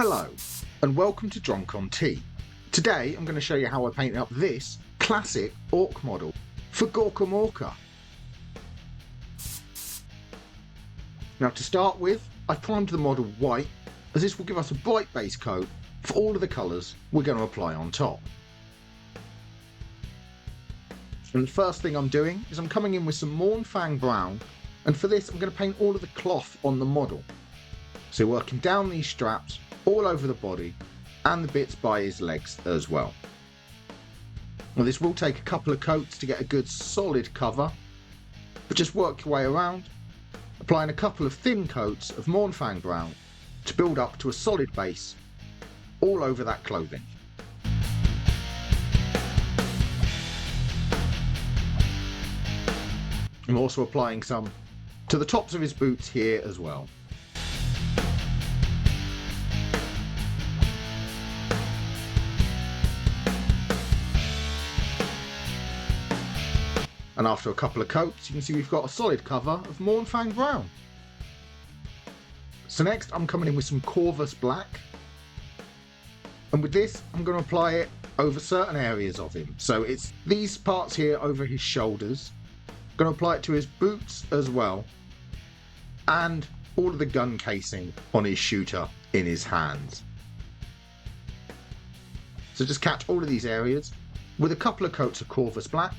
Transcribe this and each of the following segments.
Hello and welcome to Drunk on Tea. Today I'm going to show you how I painted up this classic Ork model for GorkaMorka. Now to start with, I've primed the model white as this will give us a bright base coat for all of the colours we're going to apply on top. And the first thing I'm doing is I'm coming in with some Mournfang brown, and for this I'm going to paint all of the cloth on the model. So working down these straps all over the body and the bits by his legs as well. Now this will take a couple of coats to get a good solid cover, but just work your way around, applying a couple of thin coats of Mournfang brown to build up to a solid base all over that clothing. I'm also applying some to the tops of his boots here as well. And after a couple of coats, you can see we've got a solid cover of Mournfang brown. So next I'm coming in with some Corvus black. And with this, I'm going to apply it over certain areas of him. So it's these parts here over his shoulders. I'm going to apply it to his boots as well. And all of the gun casing on his shooter in his hands. So just catch all of these areas with a couple of coats of Corvus black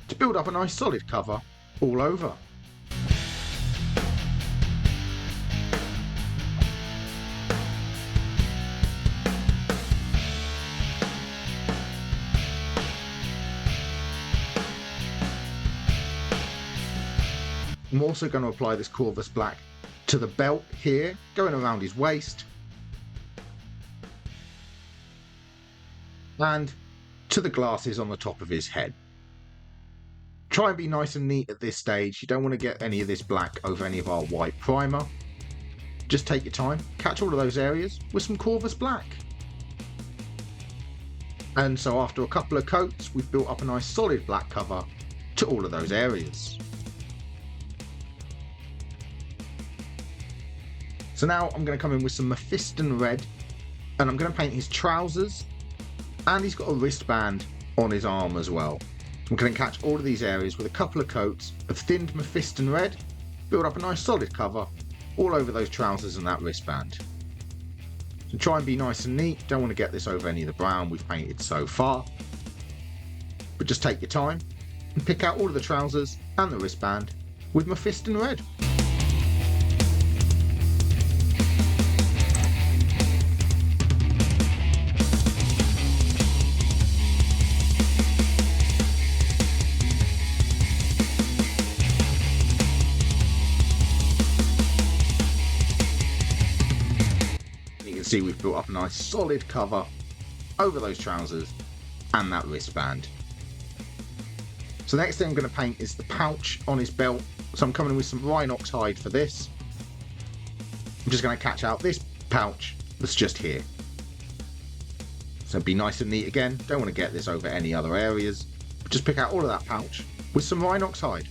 to build up a nice solid cover all over. I'm also going to apply this Corvus black to the belt here, going around his waist, and to the glasses on the top of his head. Try and be nice and neat at this stage. You don't want to get any of this black over any of our white primer. Just take your time, catch all of those areas with some Corvus black. And so after a couple of coats, we've built up a nice solid black cover to all of those areas. So now I'm going to come in with some Mephiston red, and I'm going to paint his trousers, and he's got a wristband on his arm as well. I'm going to catch all of these areas with a couple of coats of thinned Mephiston red, build up a nice solid cover all over those trousers and that wristband. So try and be nice and neat, don't want to get this over any of the brown we've painted so far, but just take your time and pick out all of the trousers and the wristband with Mephiston red. See, we've built up a nice solid cover over those trousers and that wristband. So the next thing I'm going to paint is the pouch on his belt. So I'm coming in with some Rhinox hide for this. I'm just going to catch out this pouch that's just here. So be nice and neat again. Don't want to get this over any other areas. Just pick out all of that pouch with some Rhinox hide.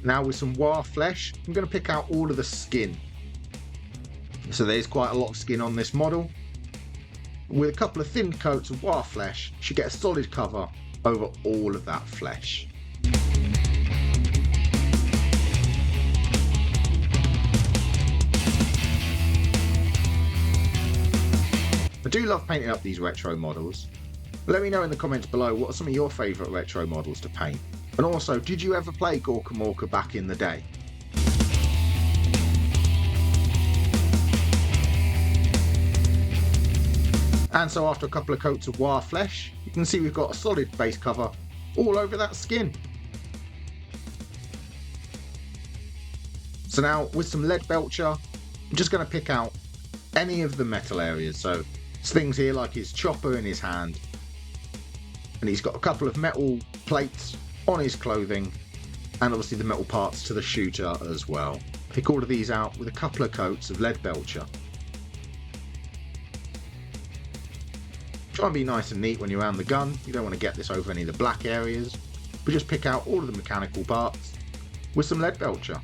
Now with some War flesh, I'm going to pick out all of the skin. So there's quite a lot of skin on this model. With a couple of thin coats of War flesh, you should get a solid cover over all of that flesh. I do love painting up these retro models. Let me know in the comments below what are some of your favourite retro models to paint. And also, did you ever play GorkaMorka back in the day? And so after a couple of coats of War flesh, you can see we've got a solid base cover all over that skin. So now with some lead belcher, I'm just going to pick out any of the metal areas. So there's things here like his chopper in his hand, and he's got a couple of metal plates on his clothing, and obviously the metal parts to the shooter as well. Pick all of these out with a couple of coats of lead belcher. Try and be nice and neat when you're around the gun. You don't want to get this over any of the black areas. we just pick out all of the mechanical parts with some lead belcher.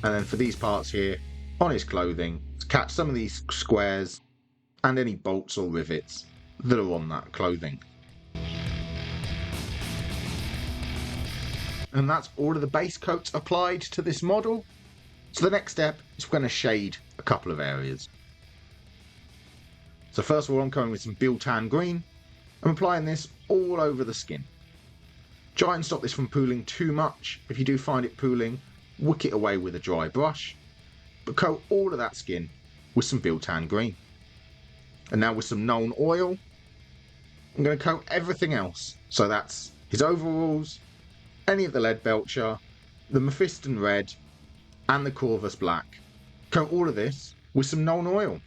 And then for these parts here, on his clothing, to catch some of these squares and any bolts or rivets that are on that clothing. And that's all of the base coats applied to this model. So the next step is we're going to shade a couple of areas. So first of all, I'm coming with some Biltan green. I'm applying this all over the skin. Try and stop this from pooling too much. If you do find it pooling, wick it away with a dry brush, but coat all of that skin with some Biltan green. And now with some Nuln oil, I'm going to coat everything else. So that's his overalls, any of the lead belcher, the Mephiston red, and the Corvus black. Coat all of this with some Nuln oil.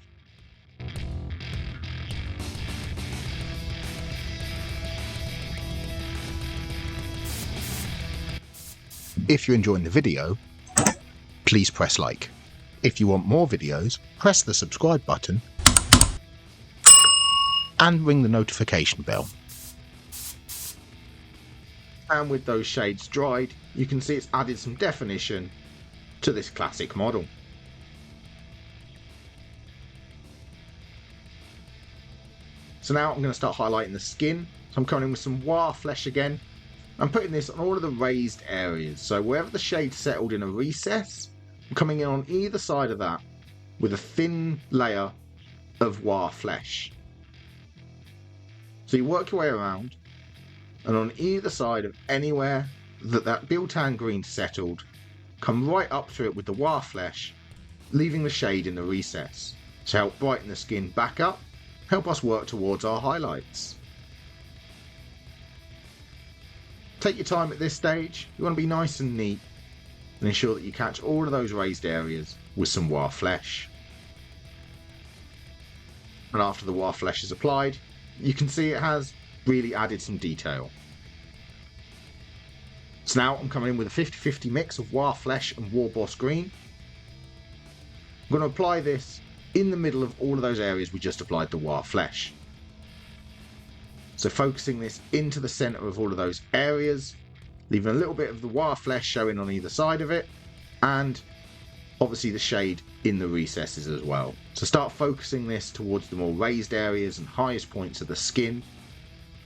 If you're enjoying the video, please press like. If you want more videos, press the subscribe button and ring the notification bell. And with those shades dried, you can see it's added some definition to this classic model. So now I'm going to start highlighting the skin. So I'm coming in with some War flesh again. I'm putting this on all of the raised areas. So wherever the shade settled in a recess, I'm coming in on either side of that with a thin layer of War flesh. So you work your way around, and on either side of anywhere that Biltan green settled, come right up through it with the War flesh, leaving the shade in the recess to help brighten the skin back up, help us work towards our highlights. Take your time at this stage. You want to be nice and neat and ensure that you catch all of those raised areas with some War flesh. And after the War flesh is applied, you can see it has really added some detail. So now I'm coming in with a 50-50 mix of War flesh and War Boss green. I'm going to apply this in the middle of all of those areas we just applied the War flesh. So focusing this into the centre of all of those areas, leaving a little bit of the War flesh showing on either side of it, and obviously the shade in the recesses as well. So start focusing this towards the more raised areas and highest points of the skin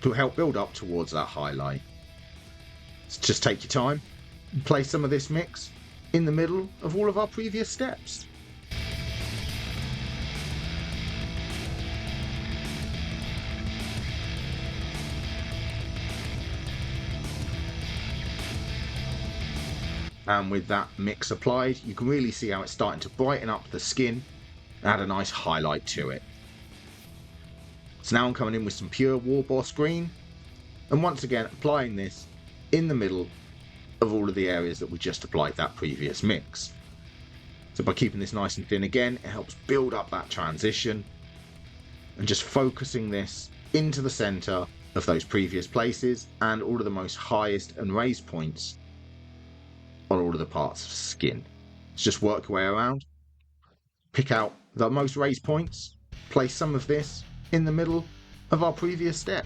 to help build up towards that highlight. So just take your time and place some of this mix in the middle of all of our previous steps. And with that mix applied, you can really see how it's starting to brighten up the skin and add a nice highlight to it. So now I'm coming in with some pure War Boss green, and once again applying this in the middle of all of the areas that we just applied that previous mix. So by keeping this nice and thin again, it helps build up that transition, and just focusing this into the center of those previous places and all of the most highest and raised points on all of the parts of skin. So just work your way around, pick out the most raised points, place some of this in the middle of our previous step.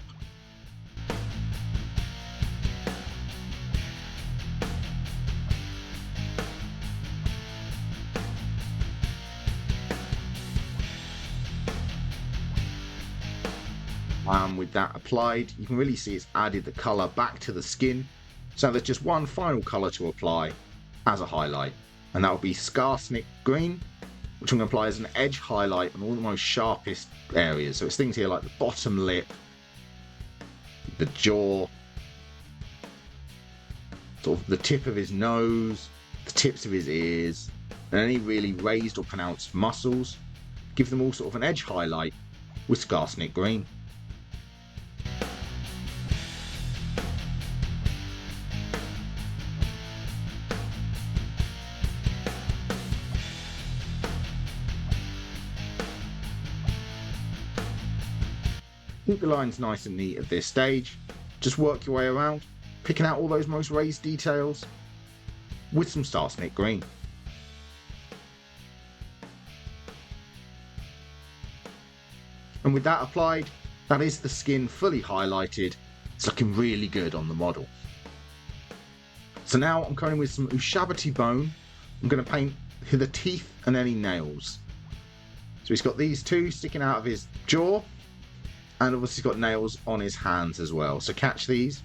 And with that applied, you can really see it's added the colour back to the skin. So there's just one final colour to apply as a highlight, and that will be Skarsnik green, which I'm going to apply as an edge highlight on all the most sharpest areas. So it's things here like the bottom lip, the jaw, sort of the tip of his nose, the tips of his ears, and any really raised or pronounced muscles. Give them all sort of an edge highlight with Skarsnik green. Keep the lines nice and neat at this stage. Just work your way around, picking out all those most raised details with some Skarsnik green. And with that applied, that is the skin fully highlighted. It's looking really good on the model. So now I'm going with some Ushabti bone. I'm going to paint the teeth and any nails. So he's got these two sticking out of his jaw, and obviously he's got nails on his hands as well. So catch these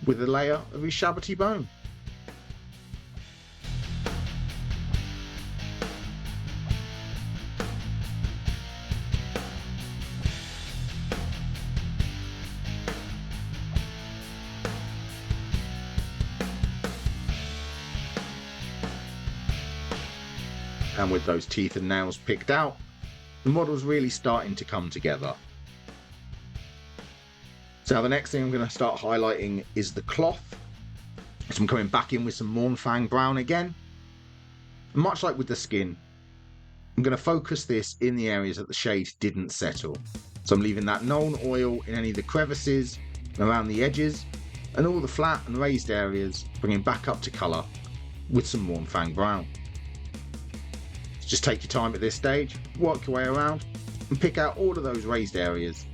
with a layer of Ushabti bone. And with those teeth and nails picked out, the model's really starting to come together. So now the next thing I'm going to start highlighting is the cloth. So I'm coming back in with some Mournfang brown again. And much like with the skin, I'm going to focus this in the areas that the shade didn't settle. So I'm leaving that Nuln Oil in any of the crevices and around the edges, and all the flat and raised areas bringing back up to colour with some Mournfang brown. Just take your time at this stage, work your way around and pick out all of those raised areas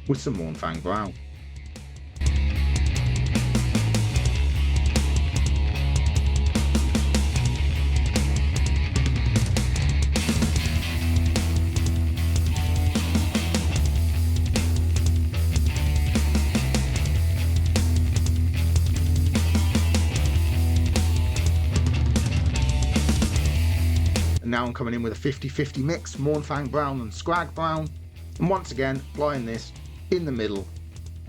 with some Mournfang brown. Now I'm coming in with a 50-50 mix, Mournfang brown and Scrag brown, and once again applying this in the middle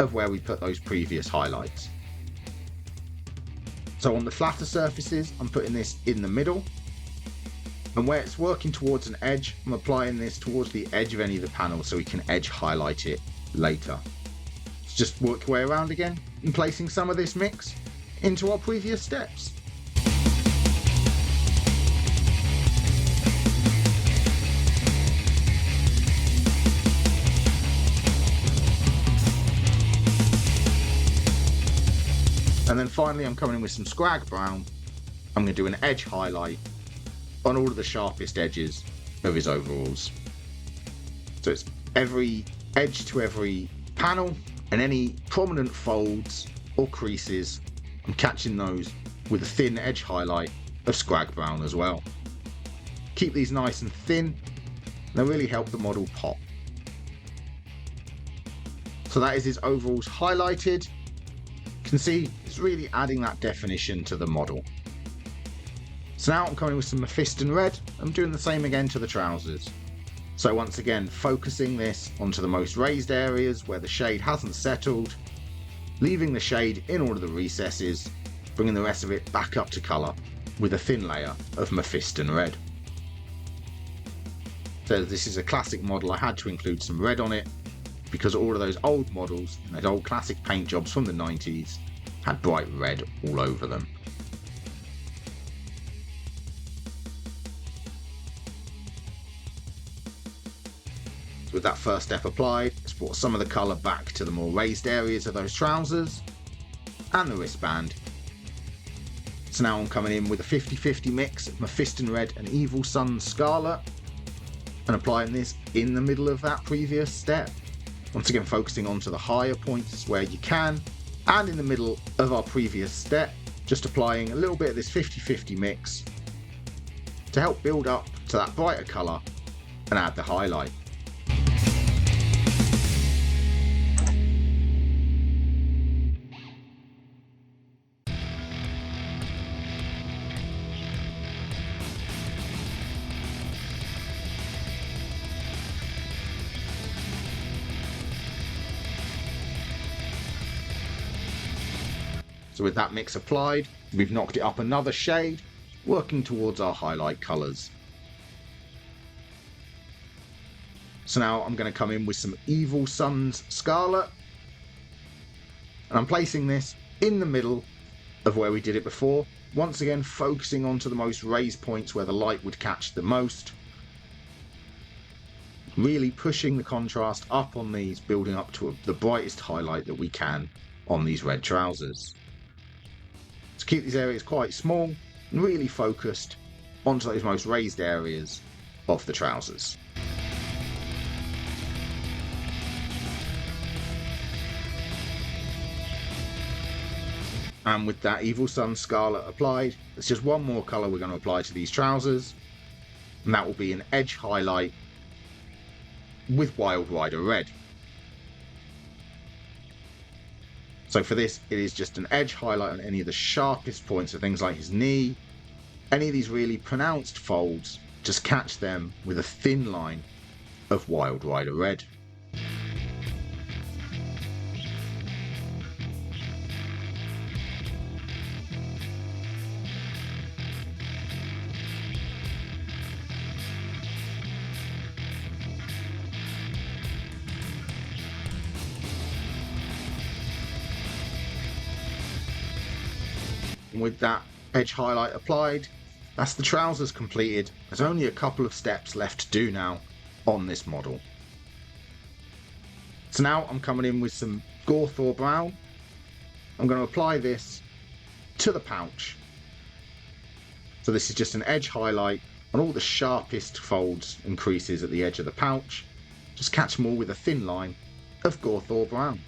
of where we put those previous highlights. So on the flatter surfaces I'm putting this in the middle, and where it's working towards an edge I'm applying this towards the edge of any of the panels so we can edge highlight it later. So just work your way around again and placing some of this mix into our previous steps. And then finally I'm coming in with some Scrag brown. I'm going to do an edge highlight on all of the sharpest edges of his overalls. So it's every edge to every panel, and any prominent folds or creases, I'm catching those with a thin edge highlight of Scrag brown as well. Keep these nice and thin, they'll really help the model pop. So that is his overalls highlighted. You can see it's really adding that definition to the model. So now I'm coming with some Mephiston red. I'm doing the same again to the trousers. So once again focusing this onto the most raised areas where the shade hasn't settled, leaving the shade in all of the recesses, bringing the rest of it back up to colour with a thin layer of Mephiston red. So this is a classic model, I had to include some red on it because all of those old models, those old classic paint jobs from the 90s, had bright red all over them. So with that first step applied, it's brought some of the colour back to the more raised areas of those trousers and the wristband. So now I'm coming in with a 50-50 mix of Mephiston red and Evil Sun scarlet and applying this in the middle of that previous step. Once again focusing onto the higher points where you can, and in the middle of our previous step, just applying a little bit of this 50-50 mix to help build up to that brighter colour and add the highlight. So with that mix applied, we've knocked it up another shade, working towards our highlight colours. So now I'm going to come in with some Evil Sun's Scarlet, and I'm placing this in the middle of where we did it before, once again focusing onto the most raised points where the light would catch the most, really pushing the contrast up on these, building up to the brightest highlight that we can on these red trousers. To keep these areas quite small and really focused onto those most raised areas of the trousers. And with that Evil Sun Scarlet applied, there's just one more colour we're going to apply to these trousers, and that will be an edge highlight with Wild Rider Red. So for this, it is just an edge highlight on any of the sharpest points of things like his knee, any of these really pronounced folds, just catch them with a thin line of Wild Rider Red. And with that edge highlight applied, that's the trousers completed. There's only a couple of steps left to do now on this model. So now I'm coming in with some Gorthor Brown. I'm going to apply this to the pouch. So this is just an edge highlight on all the sharpest folds and creases at the edge of the pouch. Just catch them all with a thin line of Gorthor Brown.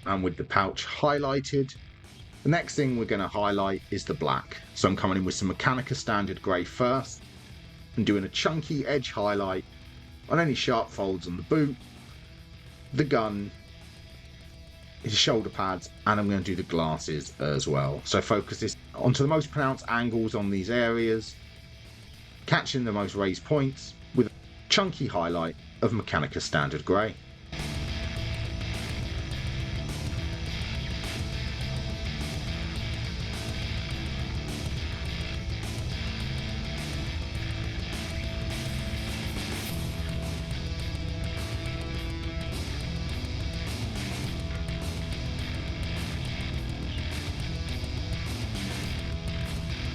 And with the pouch highlighted, the next thing we're going to highlight is the black. So I'm coming in with some Mechanica Standard Grey first and doing a chunky edge highlight on any sharp folds on the boot, the gun, his shoulder pads, and I'm going to do the glasses as well. So focus this onto the most pronounced angles on these areas, catching the most raised points with a chunky highlight of Mechanica Standard Grey.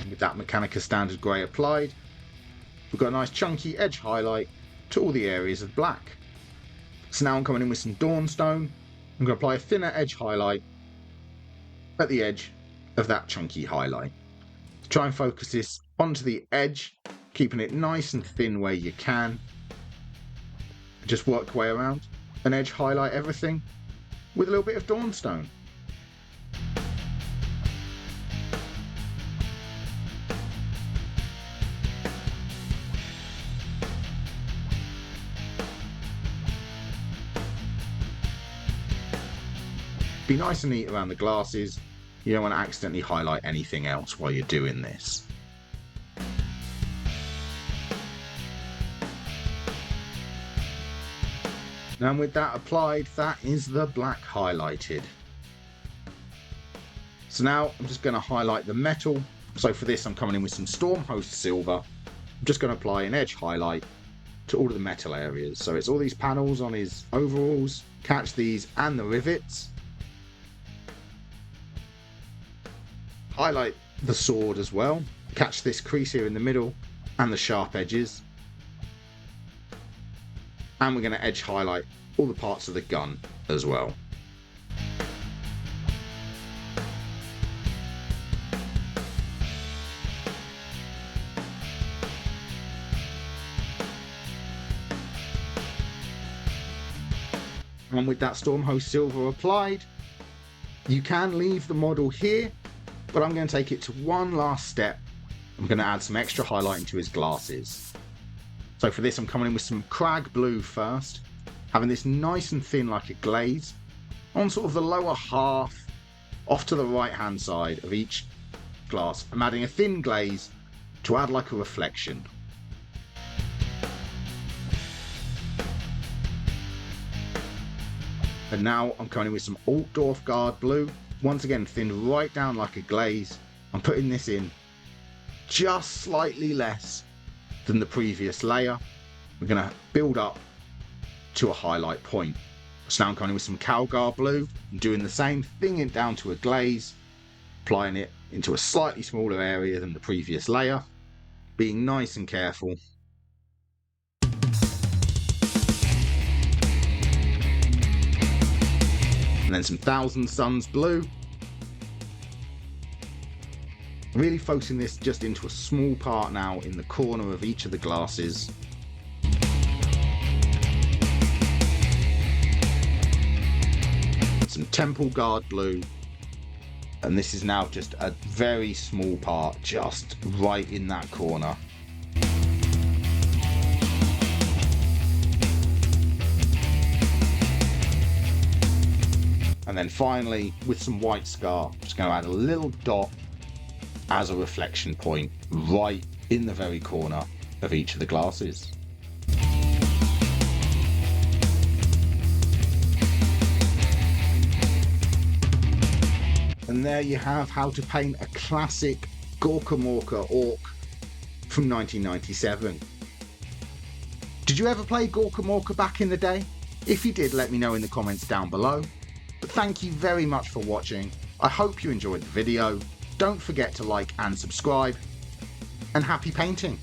With that Mechanica Standard Grey applied, we've got a nice chunky edge highlight to all the areas of black. So now I'm coming in with some Dawnstone. I'm going to apply a thinner edge highlight at the edge of that chunky highlight. Try and focus this onto the edge, keeping it nice and thin where you can. Just work your way around and edge highlight everything with a little bit of Dawnstone. Be nice and neat around the glasses. You don't want to accidentally highlight anything else while you're doing this. Now with that applied, that is the black highlighted. So now I'm just going to highlight the metal. So for this I'm coming in with some Stormhost Silver. I'm just going to apply an edge highlight to all of the metal areas. So it's all these panels on his overalls, catch these and the rivets. Highlight the sword as well, catch this crease here in the middle and the sharp edges. And we're going to edge highlight all the parts of the gun as well. And with that Stormhost Silver applied, you can leave the model here, but I'm going to take it to one last step. I'm going to add some extra highlighting to his glasses. So for this I'm coming in with some Crag Blue first, having this nice and thin like a glaze on sort of the lower half off to the right hand side of each glass. I'm adding a thin glaze to add like a reflection. And now I'm coming in with some Altdorf Guard Blue, once again thinned right down like a glaze. I'm putting this in just slightly less than the previous layer. We're going to build up to a highlight point. So now I'm coming in with some Calgar Blue and doing the same thing down to a glaze, applying it into a slightly smaller area than the previous layer, being nice and careful. And then some Thousand Suns Blue. Really focusing this just into a small part now in the corner of each of the glasses. Temple Guard blue, and this is now just a very small part, just right in that corner. And then finally, with some white scar, just going to add a little dot as a reflection point right in the very corner of each of the glasses. And there you have how to paint a classic GorkaMorka Ork from 1997. Did you ever play GorkaMorka back in the day? If you did, let me know in the comments down below. But thank you very much for watching. I hope you enjoyed the video. Don't forget to like and subscribe. And happy painting!